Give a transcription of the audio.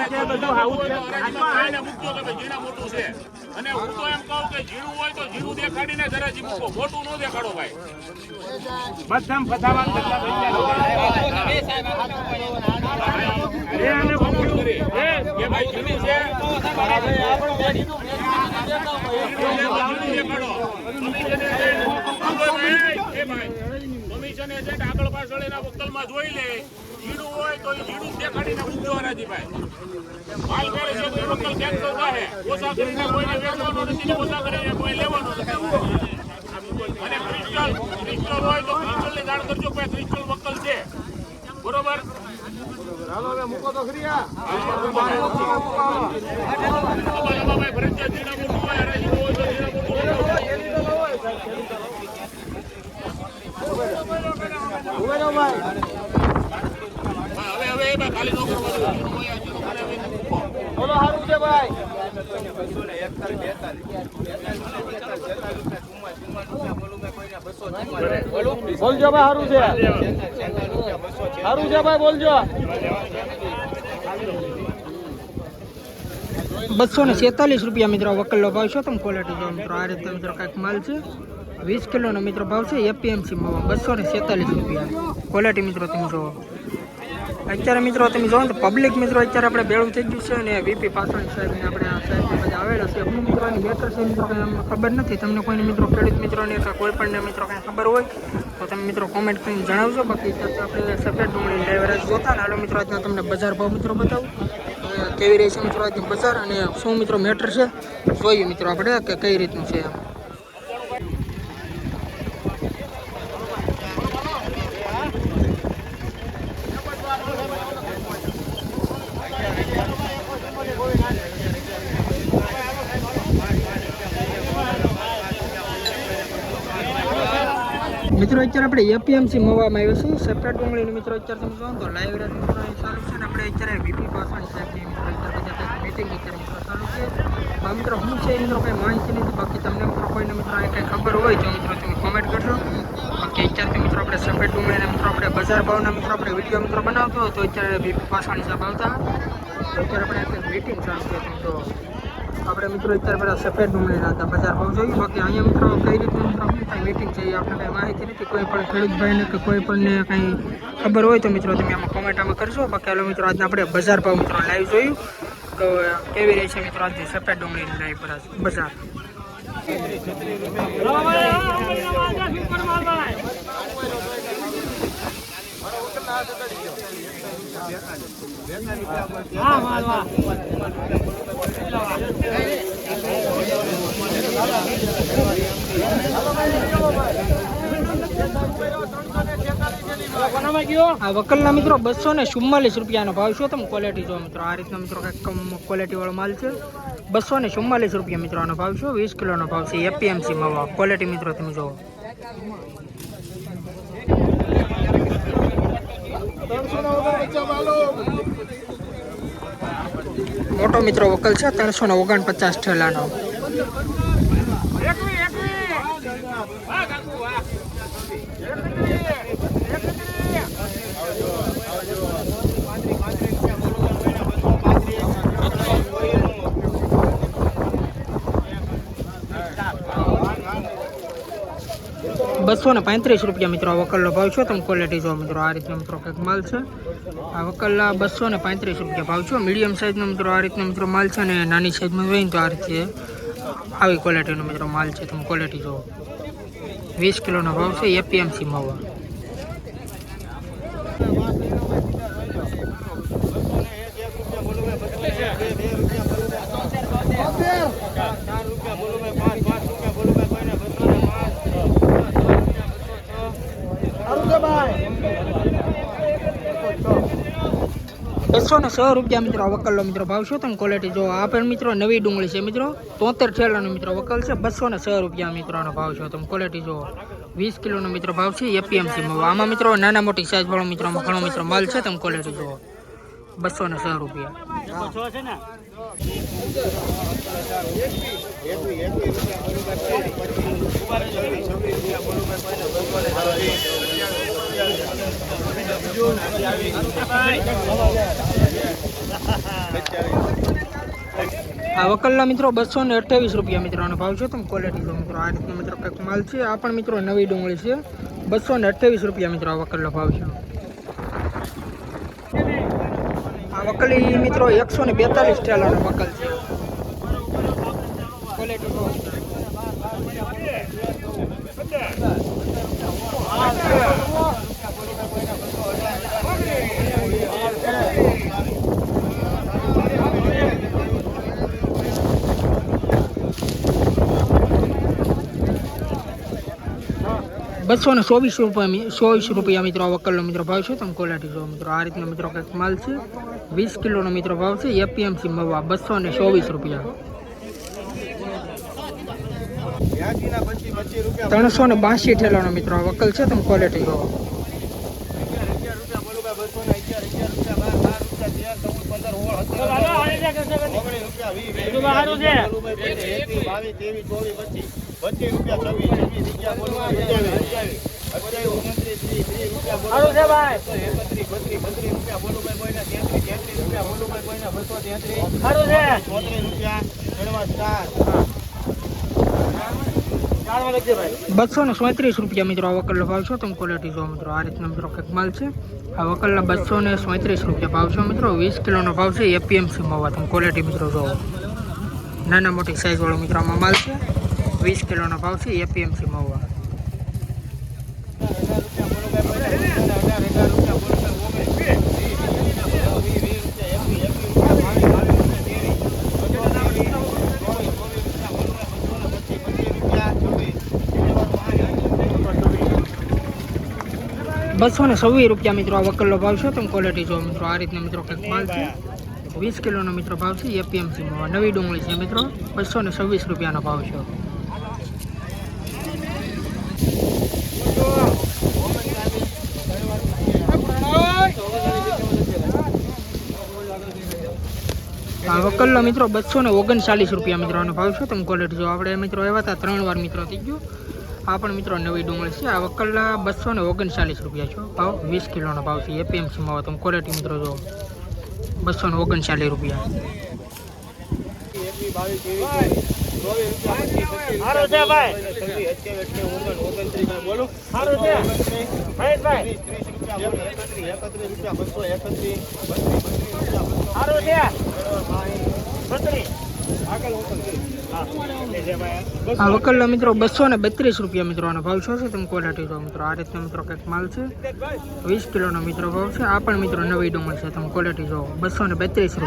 છે બધું આવું છે મૂકજો કે ભાઈ જીણા મોટું છે અને હું તો એમ કહું કે જીણું હોય તો જીણું દેખાડીને ધરાજી મૂકો મોટું ન દેખાડો ભાઈ બધા ફસાવાનું ધંધા થઈ ગયા કે ભાઈ જીણું છે કમિશન એજન્ટ આગળ પાછળ એના વકલમાં જોઈ લે જીણું હોય તો જીણું દેખાડીને મૂકજો હરાજીભાઈ માલ કરે છે તો વકલ કેન્સલ થાય ઓછા કરીને કોઈને વેચવાનો નથી ઓછા કરીને કોઈ લેવાનો નથી અને ક્રિસ્ટલ હોય તો ક્રિસ્ટલની જાણ કરજો કે ક્રિસ્ટલ વકલ છે બરોબર ચાલો હવે મૂકો તો ખરી ફરજિયાત જીણા મોટું હોય હરાજી હોય તો જીણા હવે ખાલી નો બોલો સારું છે ભાઈ બોલજો ભાઈ સારું છે ભાઈ બોલજો 246 રૂપિયા મિત્રો વકલનો ભાવ છે તમે ક્વોલિટી જો મિત્રો આ રીતે મિત્રો કાંઈક માલ છે 20 કિલોનો મિત્રો ભાવ છે એપીએમસી માં 246 રૂપિયા ક્વોલિટી મિત્રો તમે જોવો અત્યારે મિત્રો તમે જોવો તો પબ્લિક મિત્રો અત્યારે આપણે બેળું થઈ ગયું છે અને વીપી પાસવાણી સાહેબને આપણે આ સાહેબ બધા આવેલા છે અમને મિત્રોની બેટર છે મિત્રો કંઈ અમને ખબર નથી તમને કોઈને મિત્રો ખેડૂત મિત્રોને કે કોઈ પણ મિત્રો કંઈ ખબર હોય તો તમે મિત્રો કોમેન્ટ કરીને જણાવજો બાકી આપણે સફેદ ડુંગળી લેવરેજ જોતા ને હાલો મિત્રો આજના તમને બજાર ભાવ મિત્રો બતાવું કેવી રહી છે મિત્રો આજની બજાર અને શું મિત્રો મેટર છે જોઈએ મિત્રો આપણે કે કઈ રીતનું છે મિત્રો અત્યારે આપણે એપીએમસી મવામાં આવ્યો છે સફેદ ડુંગળીનું મિત્રો અત્યારે તમે જોવો તો લાઈવ રેટ મિત્રો ચાલુ છે ને આપણે અત્યારે વીપી પાસવાણી સાહેબની મિત્રો અત્યારે બધા મીટિંગ અત્યારે મિત્રો ચાલુ છે મિત્રો શું છે એ મિત્રો કંઈ માહિતી નથી બાકી તમને મિત્રો કોઈને મિત્રો કંઈ ખબર હોય તો મિત્રો તમે કોમેન્ટ કરજો બાકી અત્યારે મિત્રો આપણે સફેદ ડુંગળીના મિત્રો આપણે બજાર ભાવના મિત્રો આપણે વિડીયો મિત્રો બનાવતો હોય તો અત્યારે વીપી પાસવાણી સાહેબ આવતા અત્યારે આપણે અત્યારે મીટિંગ ચાલુ છે તો આપણે મિત્રો અત્યારે પેલા સફેદ ડુંગળીના હતા બજાર ભાવ જોઈએ બાકી અહીંયા મિત્રો કઈ રીતે મિત્રો કંઈ મીટિંગ છે એ આપણે કંઈ માહિતી નથી કોઈ પણ ખેડૂતભાઈને કે કોઈ પણને કંઈ ખબર હોય તો મિત્રો તમે આમાં કોમેન્ટ આમાં કરશો બાકી હાલો મિત્રો આજના આપણે બજાર ભાવ મિત્રો લાઈવ જોયું તો કેવી રહી છે મિત્રો આજની સફેદ ડુંગળીની લાઈવ બજાર આ વકલના મિત્રો 244 રૂપિયાનો ભાવ છે તમે ક્વોલિટી જો મિત્રો આ રીતના મિત્રો કંઈક ક્વોલિટી વાળો માલ છે 244 રૂપિયા મિત્રો આનો ભાવ છે 20 કિલોનો ભાવ છે એપીએમસી માં ક્વોલિટી મિત્રો તમે જોવો મોટો મિત્રો વકલ છે 349 ઠેલાનો ₹235 મિત્રો વકલનો ભાવ છે તમે ક્વોલિટી જો મિત્રો આ રીતનો મિત્રો કંઈક માલ છે આ વકલના ₹235 ભાવ છે મીડિયમ સાઇઝનો મિત્રો આ રીતનો મિત્રો માલ છે અને નાની સાઇઝમાં જોઈએ તો આ રીતે આવી ક્વોલિટીનો મિત્રો માલ છે તમે ક્વોલિટી જો 20 કિલોનો ભાવ છે એપીએમસી માં ₹106 મિત્રો વકલનો મિત્રો ભાવ છે તમે ક્વોલિટી જો આ પણ મિત્રો નવી ડુંગળી છે મિત્રો 73 ઠેલાનો મિત્રો વકલ છે ₹206 મિત્રોનો ભાવ છે તમે ક્વોલિટી જો 20 કિલોનો મિત્રો ભાવ છે એપીએમસી માં આમાં મિત્રો નાના મોટી સાઈઝ વાળો મિત્રો ઘણો મિત્રો માલ છે તમે ક્વોલિટી જો ₹206 છે ને આ વકલના મિત્રો 228 રૂપિયા મિત્રો આનો ભાવ છે. તમે ક્વોલિટી જો મિત્રો આ રીતનો મિત્રો કંઈક માલ છે. આ પણ મિત્રો નવી ડુંગળી છે. 228 રૂપિયા મિત્રો આ વકલનો ભાવ છે. આ વકલી મિત્રો 142 ઠેલાનો વકલ છે. ક્વોલિટી જો ₹224 મિત્રો આ વકલનો મિત્રો ભાવ છે. તમે ક્વોલિટી જો મિત્રો આ રીતનો મિત્રો કંઈક માલ છે. 20 કિલોનો મિત્રો ભાવ છે. એપીએમસી મવા ₹224. 382 ઠેલાનો મિત્રો આ વકલ છે. તમે ક્વોલિટી જો ₹237 મિત્રો આ વકલનો ભાવ છે. તમે ક્વોલિટી જો મિત્રો આ રીતનો મિત્રો કંઈક માલ છે. આ વકલના ₹237 ભાવ છે મિત્રો. 20 કિલોનો ભાવ છે. એપીએમસી મવા તમે ક્વોલિટી મિત્રો જો નાના મોટી સાઈઝ વાળો મિત્રો આમાં માલ છે. 20 કિલોનો ભાવ છે. એપીએમસી મવા ₹226 મિત્રો આ વકલનો ભાવ છે. તમે ક્વોલિટી જો મિત્રો આ રીતનો મિત્રો કંઈક માલ છે. 20 કિલોનો મિત્રો ભાવ છે. એપીએમસી માં નવી ડુંગળી છે મિત્રો. ₹226 ભાવ છે. આ વકલનો મિત્રો ₹239 મિત્રો આનો ભાવ છે. તમે ક્વોલિટી જો આપણે મિત્રો આવ્યા હતા 3 વાર મિત્રો થઈ ગયો. આ પણ મિત્રો નવી ડુંગળી છે. આ વકલના ₹239 છે ભાવ. 20 કિલોનો ભાવ છે. એપીએમસી માં તમે ક્વોલિટી મિત્રો જો ₹239. આ વકલના મિત્રો ₹232 મિત્રો આનો ભાવ છે. તમે ક્વોલિટી જો મિત્રો આ રીતનો મિત્રો કંઈક માલ છે. 20 કિલોનો મિત્રો ભાવ છે. આ પણ મિત્રો નવી ડુંગળી છે. તમે ક્વોલિટી જો ₹232.